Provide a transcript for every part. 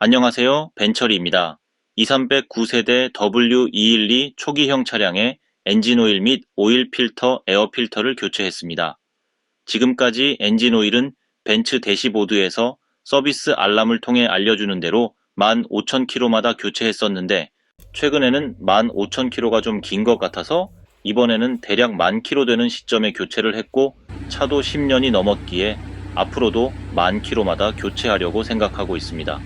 안녕하세요. 벤처리입니다. 2300 9세대 W212 초기형 차량의 엔진오일 및 오일 필터, 에어 필터를 교체했습니다. 지금까지 엔진오일은 벤츠 대시보드에서 서비스 알람을 통해 알려주는 대로 15,000km마다 교체했었는데 최근에는 15,000km가 좀 긴 것 같아서 이번에는 대략 10,000km 되는 시점에 교체를 했고 차도 10년이 넘었기에 앞으로도 10,000km마다 교체하려고 생각하고 있습니다.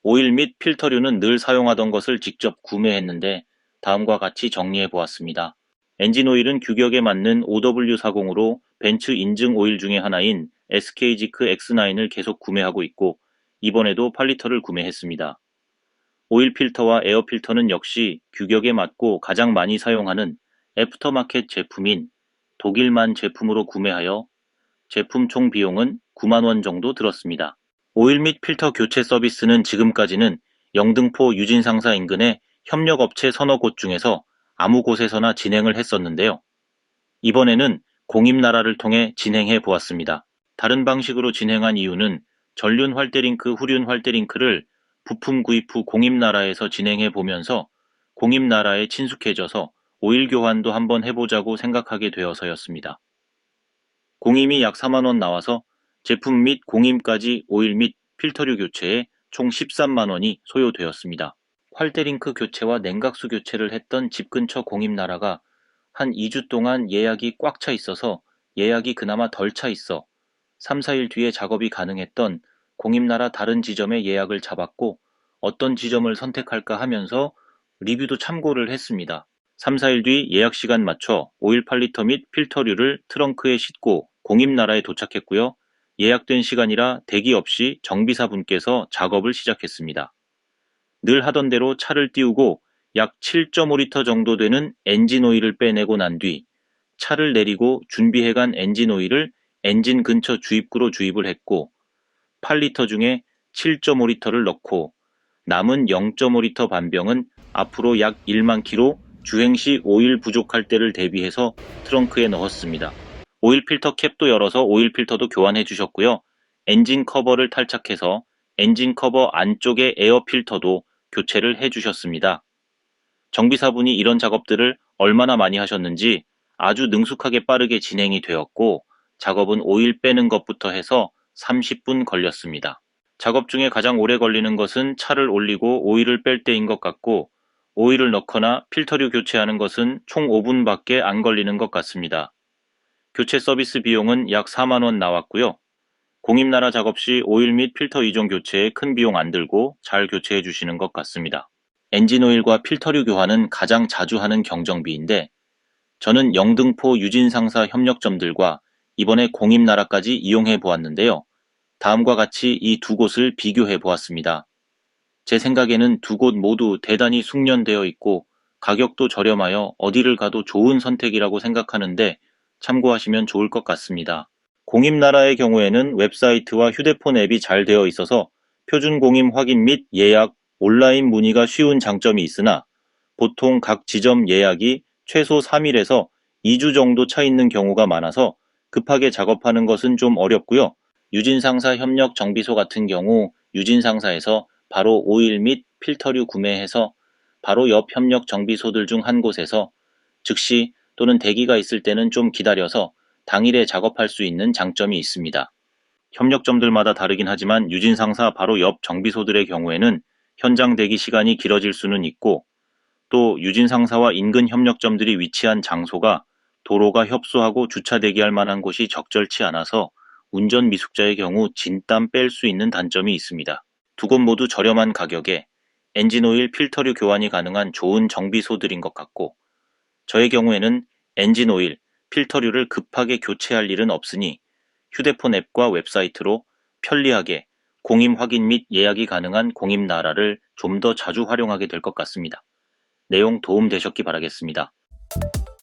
오일 및 필터류는 늘 사용하던 것을 직접 구매했는데 다음과 같이 정리해 보았습니다. 엔진 오일은 규격에 맞는 OW40으로 벤츠 인증 오일 중에 하나인 SK지크 X9을 계속 구매하고 있고 이번에도 8리터를 구매했습니다. 오일 필터와 에어 필터는 역시 규격에 맞고 가장 많이 사용하는 애프터마켓 제품인 독일만 제품으로 구매하여 제품 총 비용은 9만원 정도 들었습니다. 오일 및 필터 교체 서비스는 지금까지는 영등포 유진상사 인근의 협력업체 서너 곳 중에서 아무 곳에서나 진행을 했었는데요. 이번에는 공입나라를 통해 진행해 보았습니다. 다른 방식으로 진행한 이유는 전륜 활대링크, 후륜 활대링크를 부품 구입 후 공입나라에서 진행해 보면서 공입나라에 친숙해져서 오일 교환도 한번 해보자고 생각하게 되어서였습니다. 공임이 약 4만원 나와서 제품 및 공임까지 오일 및 필터류 교체에 총 13만원이 소요되었습니다. 활대링크 교체와 냉각수 교체를 했던 집 근처 공임나라가 한 2주 동안 예약이 꽉 차 있어서 예약이 그나마 덜 차 있어 3, 4일 뒤에 작업이 가능했던 공임나라 다른 지점에 예약을 잡았고 어떤 지점을 선택할까 하면서 리뷰도 참고를 했습니다. 3, 4일 뒤 예약 시간 맞춰 오일 8리터 및 필터류를 트렁크에 싣고 공임나라에 도착했고요. 예약된 시간이라 대기 없이 정비사분께서 작업을 시작했습니다. 늘 하던 대로 차를 띄우고 약 7.5리터 정도 되는 엔진 오일을 빼내고 난 뒤 차를 내리고 준비해간 엔진 오일을 엔진 근처 주입구로 주입을 했고 8리터 중에 7.5리터를 넣고 남은 0.5리터 반병은 앞으로 약 1만 킬로 주행시 오일 부족할 때를 대비해서 트렁크에 넣었습니다. 오일 필터 캡도 열어서 오일 필터도 교환해 주셨고요. 엔진 커버를 탈착해서 엔진 커버 안쪽의 에어 필터도 교체를 해 주셨습니다. 정비사분이 이런 작업들을 얼마나 많이 하셨는지 아주 능숙하게 빠르게 진행이 되었고 작업은 오일 빼는 것부터 해서 30분 걸렸습니다. 작업 중에 가장 오래 걸리는 것은 차를 올리고 오일을 뺄 때인 것 같고 오일을 넣거나 필터류 교체하는 것은 총 5분밖에 안 걸리는 것 같습니다. 교체 서비스 비용은 약 4만원 나왔고요. 공임나라 작업 시 오일 및 필터 이종 교체에 큰 비용 안 들고 잘 교체해 주시는 것 같습니다. 엔진 오일과 필터류 교환은 가장 자주 하는 경정비인데 저는 영등포 유진상사 협력점들과 이번에 공임나라까지 이용해 보았는데요. 다음과 같이 이 두 곳을 비교해 보았습니다. 제 생각에는 두 곳 모두 대단히 숙련되어 있고 가격도 저렴하여 어디를 가도 좋은 선택이라고 생각하는데 참고하시면 좋을 것 같습니다. 공임나라의 경우에는 웹사이트와 휴대폰 앱이 잘 되어 있어서 표준 공임 확인 및 예약, 온라인 문의가 쉬운 장점이 있으나 보통 각 지점 예약이 최소 3일에서 2주 정도 차 있는 경우가 많아서 급하게 작업하는 것은 좀 어렵고요. 유진상사 협력 정비소 같은 경우 유진상사에서 바로 오일 및 필터류 구매해서 바로 옆 협력 정비소들 중 한 곳에서 즉시 또는 대기가 있을 때는 좀 기다려서 당일에 작업할 수 있는 장점이 있습니다. 협력점들마다 다르긴 하지만 유진상사 바로 옆 정비소들의 경우에는 현장 대기 시간이 길어질 수는 있고 또 유진상사와 인근 협력점들이 위치한 장소가 도로가 협소하고 주차 대기할 만한 곳이 적절치 않아서 운전 미숙자의 경우 진땀 뺄 수 있는 단점이 있습니다. 두 곳 모두 저렴한 가격에 엔진오일 필터류 교환이 가능한 좋은 정비소들인 것 같고 저의 경우에는 엔진오일, 필터류를 급하게 교체할 일은 없으니 휴대폰 앱과 웹사이트로 편리하게 공임 확인 및 예약이 가능한 공임나라를 좀 더 자주 활용하게 될 것 같습니다. 내용 도움 되셨기 바라겠습니다.